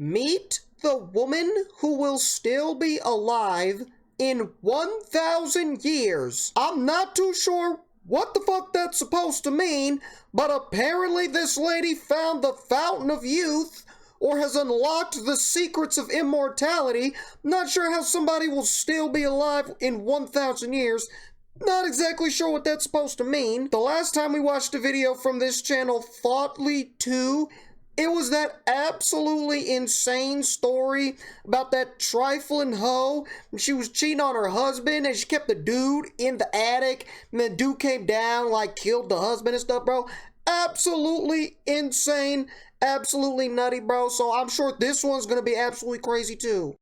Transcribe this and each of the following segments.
Meet the woman who will still be alive in 1,000 years. I'm not too sure what the fuck that's supposed to mean, but apparently this lady found the fountain of youth or has unlocked the secrets of immortality. Not sure how somebody will still be alive in 1,000 years. Not exactly sure what that's supposed to mean. The last time we watched a video from this channel, Thoughtly 2, it was that absolutely insane story about that trifling hoe. She was cheating on her husband and she kept the dude in the attic. And the dude came down, like killed the husband and stuff, bro. Absolutely insane. Absolutely nutty, bro. So I'm sure this one's gonna be absolutely crazy too.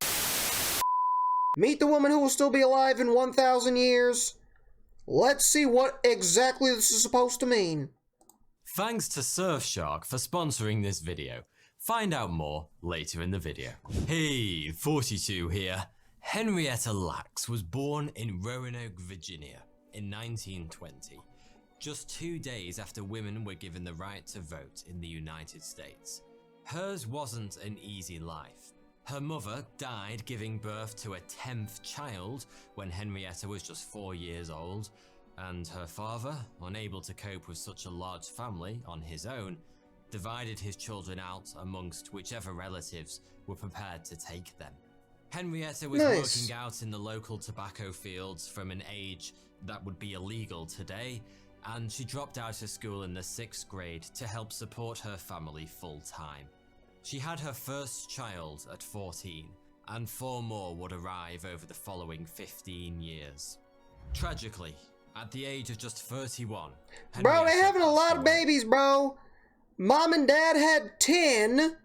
Meet the woman who will still be alive in 1,000 years. Let's see what exactly this is supposed to mean. Thanks to Surfshark for sponsoring this video. Find out more later in the video. Hey, 42 here. Henrietta Lacks was born in Roanoke, Virginia in 1920, just 2 days after women were given the right to vote in the United States. Hers wasn't an easy life. Her mother died giving birth to a 10th child when Henrietta was just 4 years old, and her father, unable to cope with such a large family on his own, divided his children out amongst whichever relatives were prepared to take them. Henrietta was working out in the local tobacco fields from an age that would be illegal today, and she dropped out of school in the 6th grade to help support her family full-time. She had her first child at 14, and 4 more would arrive over the following 15 years. Tragically, at the age of just 31, bro, they're having a lot of babies, bro. Mom and dad had 10,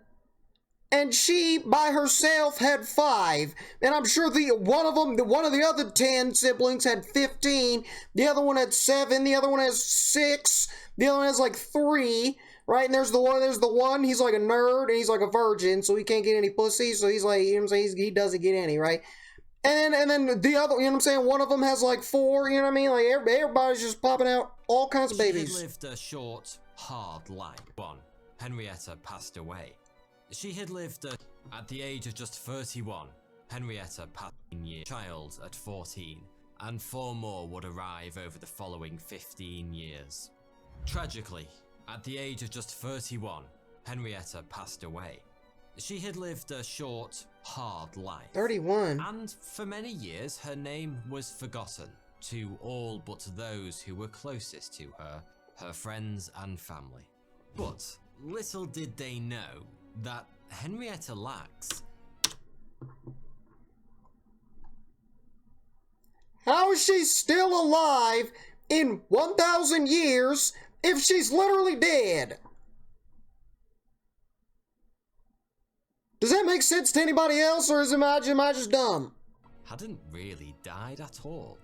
and she by herself had 5. And I'm sure one of the other 10 siblings had 15. The other one had 7. The other one has 6. The other one has like 3. Right, and there's the one, he's like a nerd, and he's like a virgin, so he can't get any pussy, so he's like, you know what I'm saying, he doesn't get any, right? And then the other, you know what I'm saying, one of them has like 4, you know what I mean? Like, everybody's just popping out all kinds of babies. She had lived a short, hard life. Henrietta passed away. She had lived at the age of just 31, Henrietta passed a child at 14, and 4 more would arrive over the following 15 years. Tragically, at the age of just 31, Henrietta passed away. She had lived a short, hard life. 31. And for many years, her name was forgotten to all but those who were closest to her, her friends and family. But little did they know that Henrietta Lacks... How is she still alive in 1,000 years if she's literally dead? Does that make sense to anybody else, or am I just dumb? Hadn't really died at all.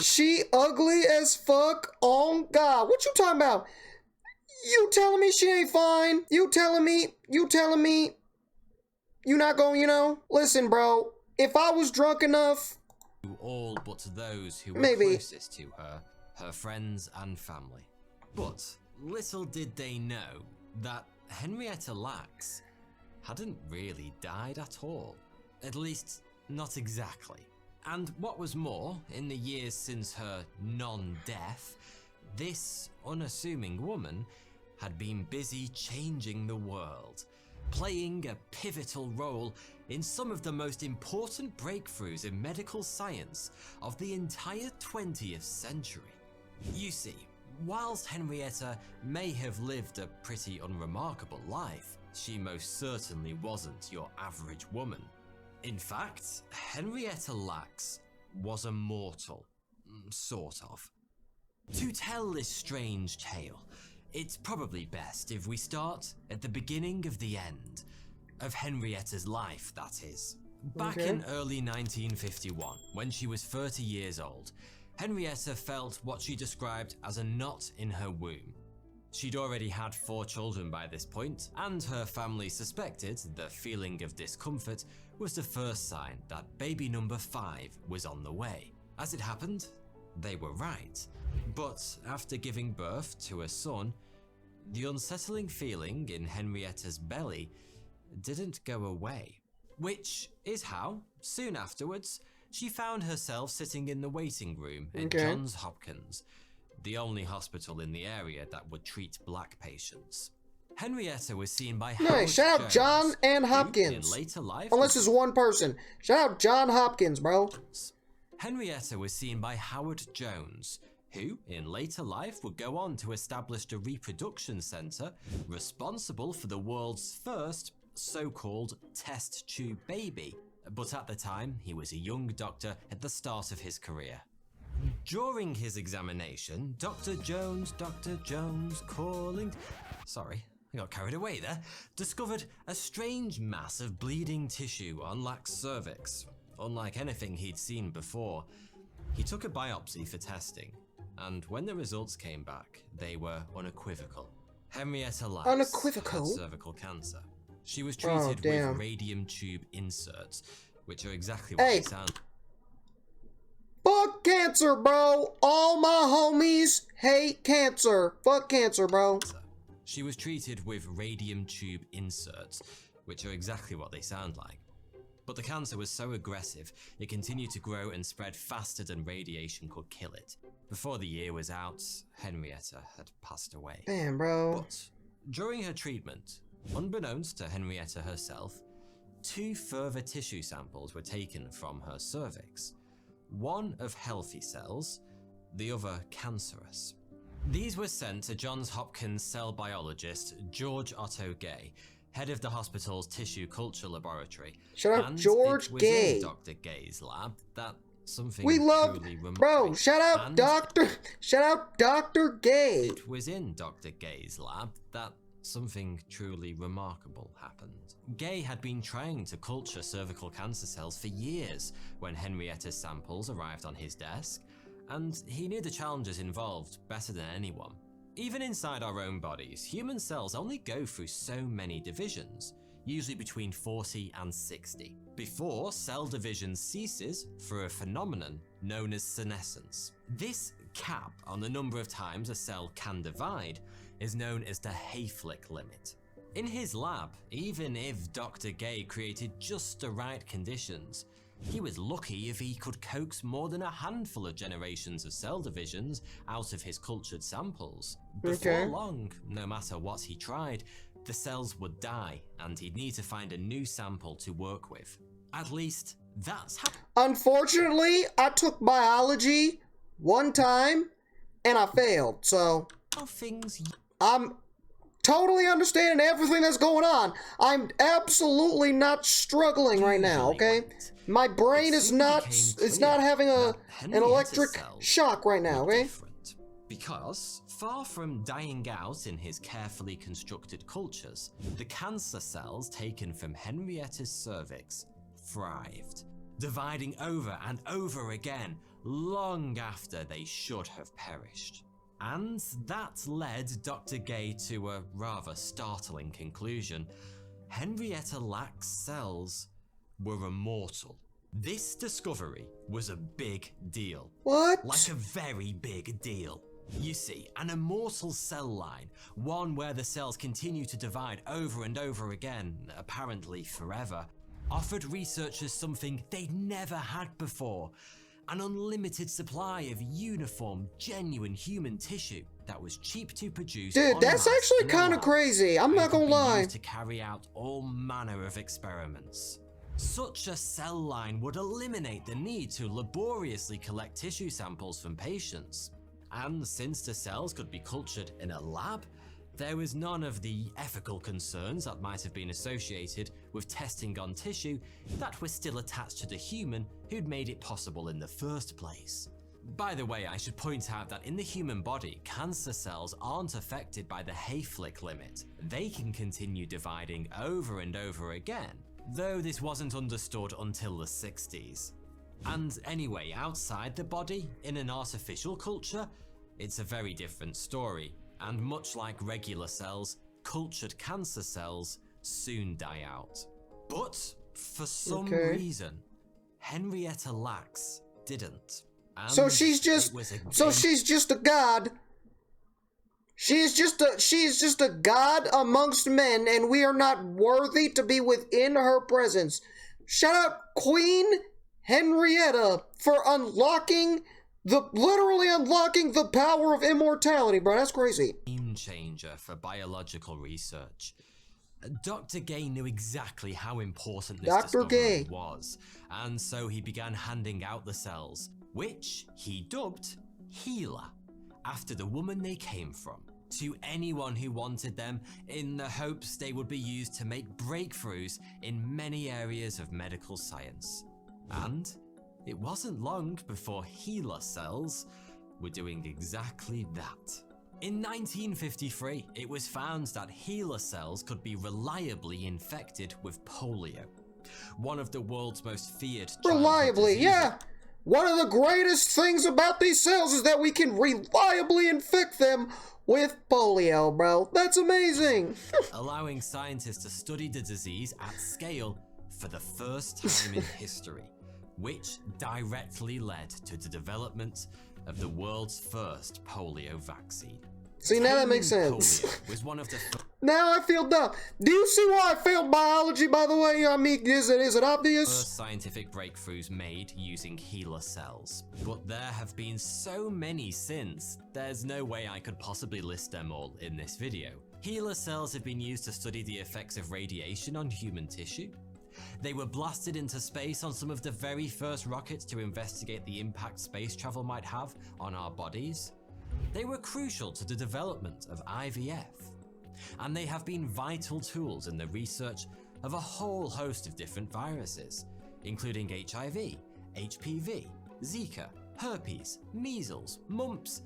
She ugly as fuck. Oh God, what you talking about? You telling me she ain't fine? You telling me you not going, you know? Listen, bro, if I was drunk enough... To all but those who were closest to her, her friends and family. But little did they know that Henrietta Lacks hadn't really died at all. At least, not exactly. And what was more, in the years since her non-death, this unassuming woman had been busy changing the world, playing a pivotal role in some of the most important breakthroughs in medical science of the entire 20th century. You see, whilst Henrietta may have lived a pretty unremarkable life, she most certainly wasn't your average woman. In fact, Henrietta Lacks was immortal, sort of. To tell this strange tale, it's probably best if we start at the beginning of the end, of Henrietta's life, that is. Back in early 1951, when she was 30 years old, Henrietta felt what she described as a knot in her womb. She'd already had 4 children by this point, and her family suspected the feeling of discomfort was the first sign that baby number 5 was on the way. As it happened, they were right. But after giving birth to a son, the unsettling feeling in Henrietta's belly didn't go away. Which is how, soon afterwards, she found herself sitting in the waiting room at Johns Hopkins, the only hospital in the area that would treat black patients. Henrietta was seen by Howard shout out Jones, John and Hopkins. In later life, unless it's one person. Shout out John Hopkins, bro. Henrietta was seen by Howard Jones, who, in later life, would go on to establish a reproduction center responsible for the world's first so-called test tube baby. But at the time, he was a young doctor at the start of his career. During his examination, Dr. Jones calling... Sorry, I got carried away there. Discovered a strange mass of bleeding tissue on Lacks' cervix, unlike anything he'd seen before. He took a biopsy for testing, and when the results came back, they were unequivocal. Henrietta Lacks had cervical cancer. She was treated with radium tube inserts, which are exactly what they sound. Fuck cancer, bro. All my homies hate cancer. Fuck cancer, bro. She was treated with radium tube inserts, which are exactly what they sound like. But the cancer was so aggressive, it continued to grow and spread faster than radiation could kill it. Before the year was out, Henrietta had passed away. Damn, bro. But during her treatment, unbeknownst to Henrietta herself, 2 further tissue samples were taken from her cervix. One of healthy cells, the other cancerous. These were sent to Johns Hopkins cell biologist George Otto Gay, head of the hospital's tissue culture laboratory. Shout out George Gay. In Dr. Gay's lab that something we love, bro. Shout out Dr. Gay. It was in Dr. Gay's lab that something truly remarkable happened. Gay had been trying to culture cervical cancer cells for years when Henrietta's samples arrived on his desk, and he knew the challenges involved better than anyone. Even inside our own bodies, human cells only go through so many divisions, usually between 40 and 60, before cell division ceases through a phenomenon known as senescence. This cap on the number of times a cell can divide is known as the Hayflick limit. In his lab, even if Dr. Gay created just the right conditions, he was lucky if he could coax more than a handful of generations of cell divisions out of his cultured samples. Before long, no matter what he tried, the cells would die and he'd need to find a new sample to work with. At least, that's how— Unfortunately, I took biology one time and I failed, so I'm totally understanding everything that's going on. I'm absolutely not struggling right now, okay? My brain is not having an electric shock right now, okay? Because, far from dying out in his carefully constructed cultures, the cancer cells taken from Henrietta's cervix thrived, dividing over and over again long after they should have perished. And that led Dr. Gay to a rather startling conclusion. Henrietta Lacks' cells were immortal. This discovery was a big deal. What? Like a very big deal. You see, an immortal cell line, one where the cells continue to divide over and over again, apparently forever, offered researchers something they'd never had before: an unlimited supply of uniform, genuine human tissue that was cheap to produce. Dude, that's actually kind of crazy. I'm not gonna lie. To carry out all manner of experiments. Such a cell line would eliminate the need to laboriously collect tissue samples from patients. And since the cells could be cultured in a lab, there was none of the ethical concerns that might have been associated with testing on tissue that was still attached to the human who'd made it possible in the first place. By the way, I should point out that in the human body, cancer cells aren't affected by the Hayflick limit. They can continue dividing over and over again, though this wasn't understood until the 60s. And anyway, outside the body, in an artificial culture, it's a very different story. And much like regular cells, cultured cancer cells soon die out. But for some reason, Henrietta Lacks didn't. And so she's just a god. She is just a god amongst men, and we are not worthy to be within her presence. Shout out Queen Henrietta for literally unlocking the power of immortality, bro. That's crazy. Game changer for biological research. Dr. Gay knew exactly how important this discovery was, and so he began handing out the cells, which he dubbed HeLa, after the woman they came from, to anyone who wanted them, in the hopes they would be used to make breakthroughs in many areas of medical science. And it wasn't long before HeLa cells were doing exactly that. In 1953, it was found that HeLa cells could be reliably infected with polio, one of the world's most feared reliably, diseases. Yeah. One of the greatest things about these cells is that we can reliably infect them with polio, bro. That's amazing. Allowing scientists to study the disease at scale for the first time in history, which directly led to the development of the world's first polio vaccine. See, now that makes sense. Polio was one of the now I feel dumb. Do you see why I failed biology, by the way? I mean, is it obvious? first scientific breakthroughs made using HeLa cells. But there have been so many since, there's no way I could possibly list them all in this video. HeLa cells have been used to study the effects of radiation on human tissue. They were blasted into space on some of the very first rockets to investigate the impact space travel might have on our bodies. They were crucial to the development of IVF, and they have been vital tools in the research of a whole host of different viruses, including HIV, HPV, Zika, herpes, measles, mumps,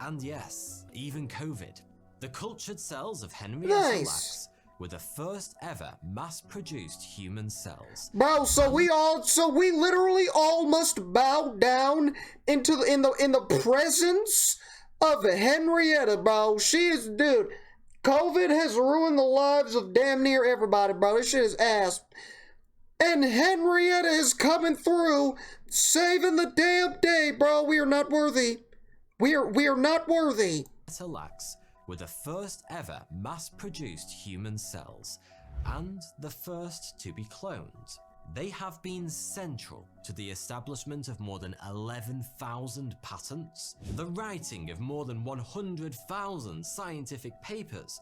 and yes, even COVID. The cultured cells of Henrietta Lacks were the first ever mass-produced human cells. Bro, so we literally all must bow down in the presence of Henrietta, bro. She is, dude, COVID has ruined the lives of damn near everybody, bro. This shit is ass. And Henrietta is coming through, saving the damn day, bro. We are not worthy. We are not worthy. Henrietta Lacks were the first ever mass-produced human cells, and the first to be cloned. They have been central to the establishment of more than 11,000 patents, the writing of more than 100,000 scientific papers,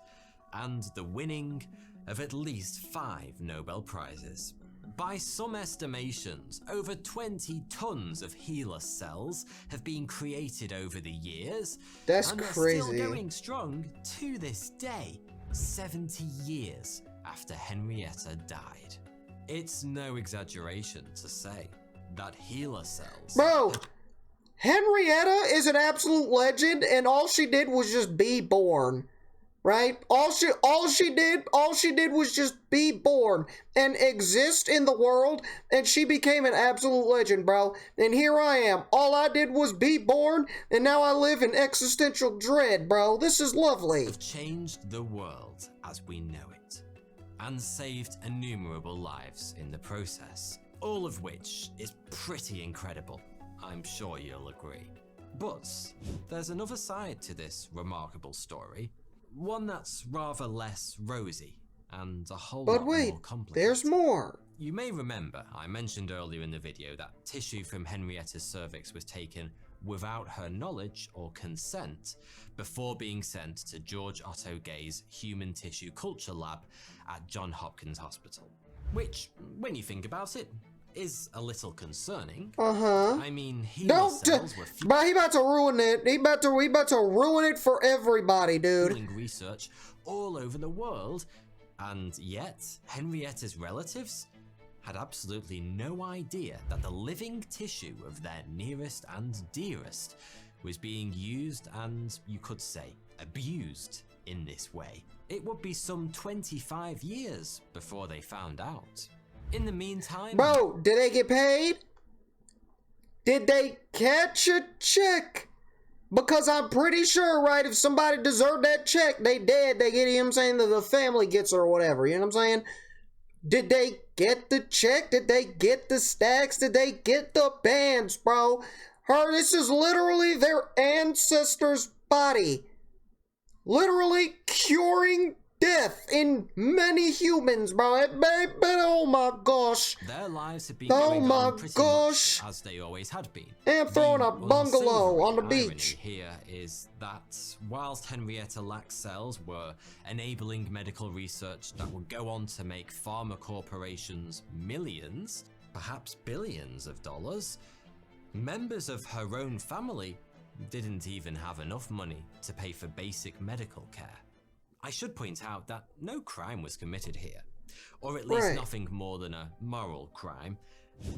and the winning of at least 5 Nobel Prizes. By some estimations, over 20 tons of HeLa cells have been created over the years. That's and crazy. They're still going strong to this day, 70 years after Henrietta died. It's no exaggeration to say that HeLa cells... Bro, Henrietta is an absolute legend, and all she did was just be born. Right? All she did was just be born and exist in the world, and she became an absolute legend, bro. And here I am. All I did was be born, and now I live in existential dread, bro. This is lovely. Have changed the world as we know it, and saved innumerable lives in the process, all of which is pretty incredible. I'm sure you'll agree. But there's another side to this remarkable story. One that's rather less rosy, and a whole lot more complicated. There's more. You may remember I mentioned earlier in the video that tissue from Henrietta's cervix was taken without her knowledge or consent before being sent to George Otto Gay's Human Tissue Culture Lab at Johns Hopkins Hospital. Which, when you think about it, is a little concerning. I mean, HeLa cells were bro, he about to ruin it. He about to ruin it for everybody, dude. Research all over the world, and yet Henrietta's relatives had absolutely no idea that the living tissue of their nearest and dearest was being used and, you could say, abused in this way. It would be some 25 years before they found out. In the meantime... Bro, did they get paid? Did they catch a check? Because I'm pretty sure, right, if somebody deserved that check, they dead, they get, you know what I'm saying, the family gets it or whatever, you know what I'm saying? Did they get the check? Did they get the stacks? Did they get the bands, bro? This is literally their ancestor's body. literally curing death in many humans, bro. But oh my gosh. Their lives have been going on pretty much as they always had been. And throwing a bungalow on the beach. Here is that whilst Henrietta Lacks' cells were enabling medical research that would go on to make pharma corporations millions, perhaps billions of dollars, members of her own family didn't even have enough money to pay for basic medical care. I should point out that no crime was committed here, or at least nothing more than a moral crime.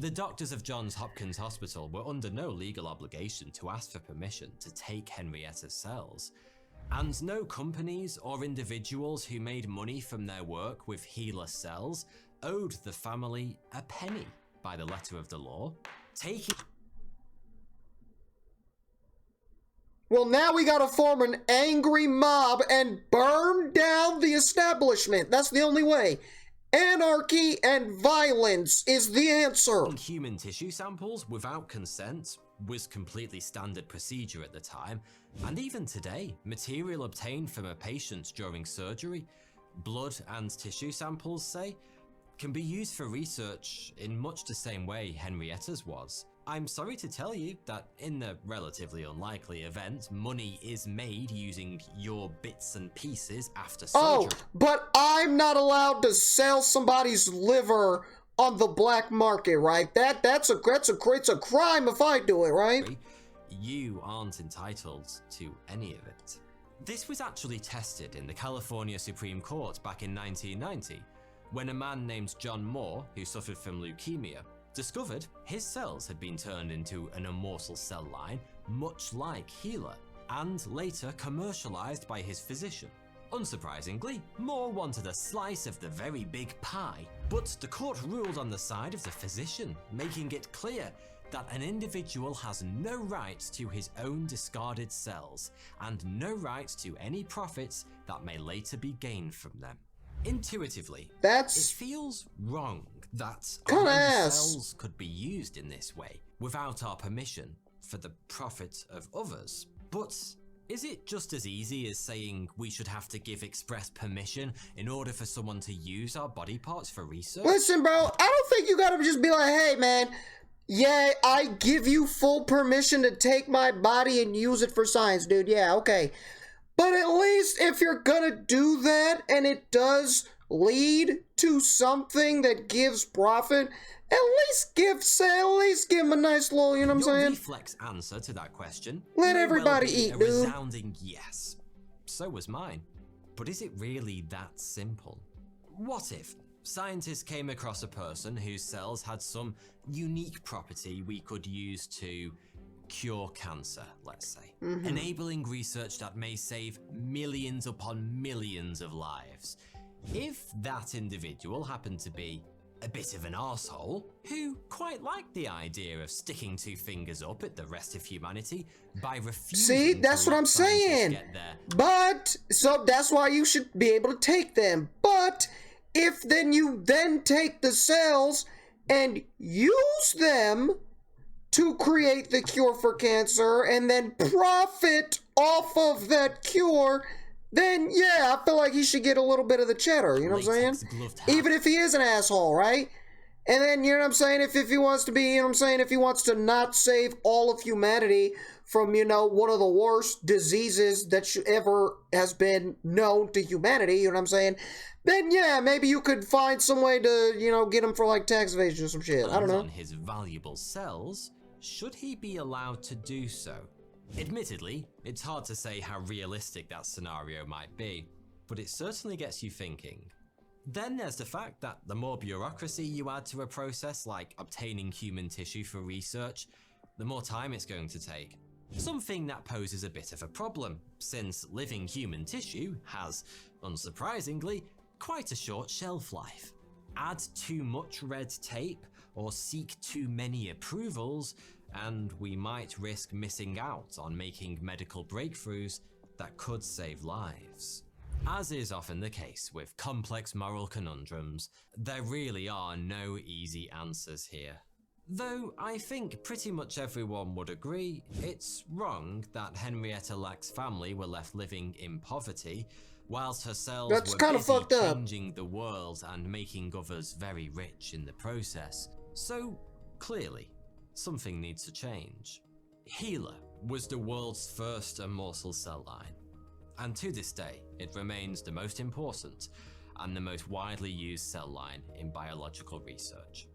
The doctors of Johns Hopkins Hospital were under no legal obligation to ask for permission to take Henrietta's cells, and no companies or individuals who made money from their work with HeLa cells owed the family a penny by the letter of the law. Well, now we gotta form an angry mob and burn down the establishment. That's the only way. Anarchy and violence is the answer. Human tissue samples without consent was completely standard procedure at the time, and even today, material obtained from a patient during surgery, blood and tissue samples, say, can be used for research in much the same way Henrietta's was. I'm sorry to tell you that in the relatively unlikely event money is made using your bits and pieces after surgery. Oh, but I'm not allowed to sell somebody's liver on the black market, right? That's a crime if I do it, right? You aren't entitled to any of it. This was actually tested in the California Supreme Court back in 1990, when a man named John Moore, who suffered from leukemia, discovered his cells had been turned into an immortal cell line, much like HeLa, and later commercialized by his physician. Unsurprisingly, Moore wanted a slice of the very big pie, but the court ruled on the side of the physician, making it clear that an individual has no right to his own discarded cells, and no right to any profits that may later be gained from them. Intuitively, it feels wrong that our own cells could be used in this way without our permission for the profit of others. But is it just as easy as saying we should have to give express permission in order for someone to use our body parts for research? Listen, bro, I don't think you gotta just be like, hey, man, yeah, I give you full permission to take my body and use it for science, dude. Yeah, okay. But at least if you're gonna do that and it does lead to something that gives profit, at least give him a nice little, you know what I'm saying? Your reflex answer to that question, let everybody eat, dude. A resounding yes. So was mine. But is it really that simple? What if scientists came across a person whose cells had some unique property we could use to cure cancer, let's say, enabling research that may save millions upon millions of lives? If that individual happened to be a bit of an arsehole who quite liked the idea of sticking two fingers up at the rest of humanity by refusing See, that's what I'm saying. But, so that's why you should be able to take them. But, if then you then take the cells and use them to create the cure for cancer and then profit off of that cure, then yeah, I feel like he should get a little bit of the cheddar, you know what I'm saying? Even if he is an asshole, right? And then, you know what I'm saying, if he wants to be, you know what I'm saying, if he wants to not save all of humanity from, you know, one of the worst diseases that ever has been known to humanity, you know what I'm saying, then yeah, maybe you could find some way to, you know, get him for like tax evasion or some shit. I don't know. On his valuable cells, should he be allowed to do so? Admittedly, it's hard to say how realistic that scenario might be, but it certainly gets you thinking. Then there's the fact that the more bureaucracy you add to a process like obtaining human tissue for research, the more time it's going to take. Something that poses a bit of a problem, since living human tissue has, unsurprisingly, quite a short shelf life. Add too much red tape, or seek too many approvals, and we might risk missing out on making medical breakthroughs that could save lives. As is often the case with complex moral conundrums, there really are no easy answers here. Though I think pretty much everyone would agree, it's wrong that Henrietta Lacks' family were left living in poverty, whilst her cells That's were kind of busy fucked up. changing the world and making others very rich in the process. So, clearly, something needs to change. HeLa was the world's first immortal cell line, and to this day, it remains the most important and the most widely used cell line in biological research.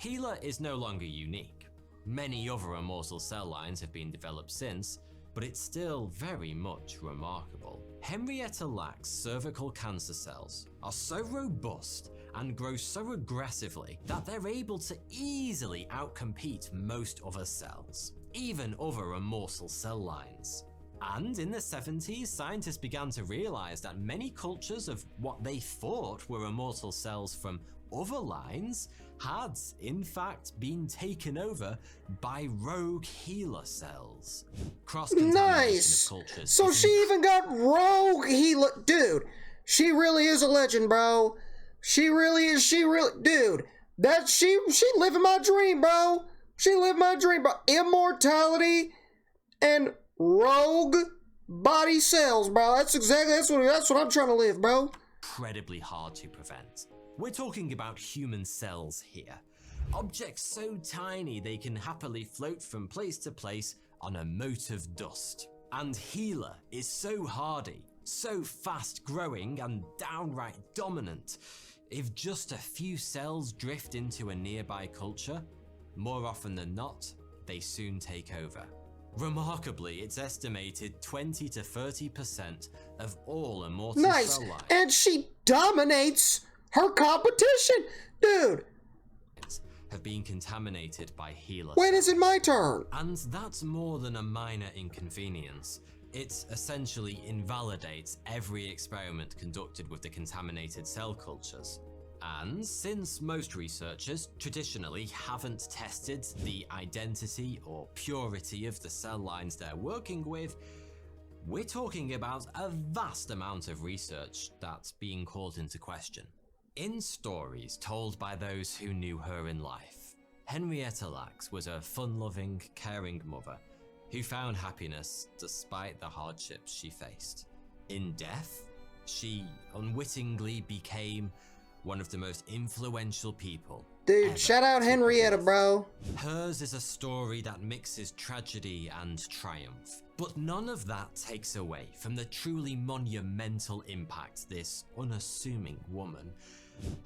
HeLa is no longer unique. Many other immortal cell lines have been developed since, but it's still very much remarkable. Henrietta Lacks' cervical cancer cells are so robust and grow so aggressively that they're able to easily outcompete most other cells, even other immortal cell lines. And in the 70s, scientists began to realize that many cultures of what they thought were immortal cells from other lines had, in fact, been taken over by rogue HeLa cells. Nice! Of cultures So she even got rogue HeLa. Dude, she really is a legend, bro. She really is, dude, that she living my dream, bro. She lived my dream, bro. Immortality and rogue body cells, bro. That's what I'm trying to live, bro. Incredibly hard to prevent. We're talking about human cells here. Objects so tiny they can happily float from place to place on a mote of dust. And HeLa is so hardy, so fast growing and downright dominant. If just a few cells drift into a nearby culture, more often than not, they soon take over. Remarkably, it's estimated 20 to 30% of all immortal cell lines. And she dominates her competition, dude. Have been contaminated by HeLa. When is it my turn? And that's more than a minor inconvenience. It essentially invalidates every experiment conducted with the contaminated cell cultures. And since most researchers traditionally haven't tested the identity or purity of the cell lines they're working with, we're talking about a vast amount of research that's being called into question. In stories told by those who knew her in life, Henrietta Lacks was a fun-loving, caring mother who found happiness despite the hardships she faced. In death, she unwittingly became one of the most influential people. Dude, shout out Henrietta, bro. Hers is a story that mixes tragedy and triumph, but none of that takes away from the truly monumental impact this unassuming woman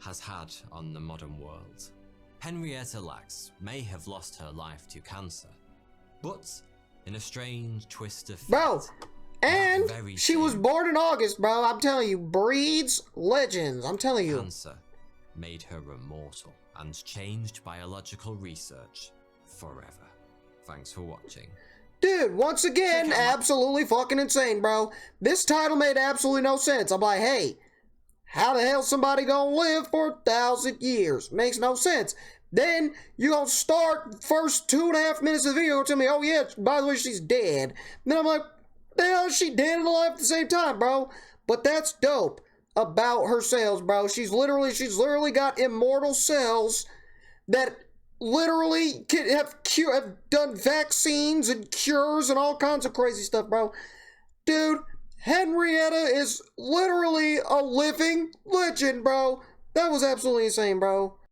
has had on the modern world. Henrietta Lacks may have lost her life to cancer, but in a strange twist of fate, bro, and she was born in August, bro. I'm telling you, breeds legends. I'm telling you. Cancer made her immortal and changed biological research forever. Thanks for watching. Dude, once again, absolutely fucking insane, bro. This title made absolutely no sense. I'm like, hey, how the hell somebody gonna live for 1,000 years? Makes no sense. Then you gonna start first 2.5 minutes of the video and tell me, oh yeah, by the way, she's dead. Then I'm like, the hell is she dead and alive at the same time, bro? But that's dope about her cells, bro. She's literally got immortal cells that literally have done vaccines and cures and all kinds of crazy stuff, bro. Dude, Henrietta is literally a living legend, bro. That was absolutely insane, bro.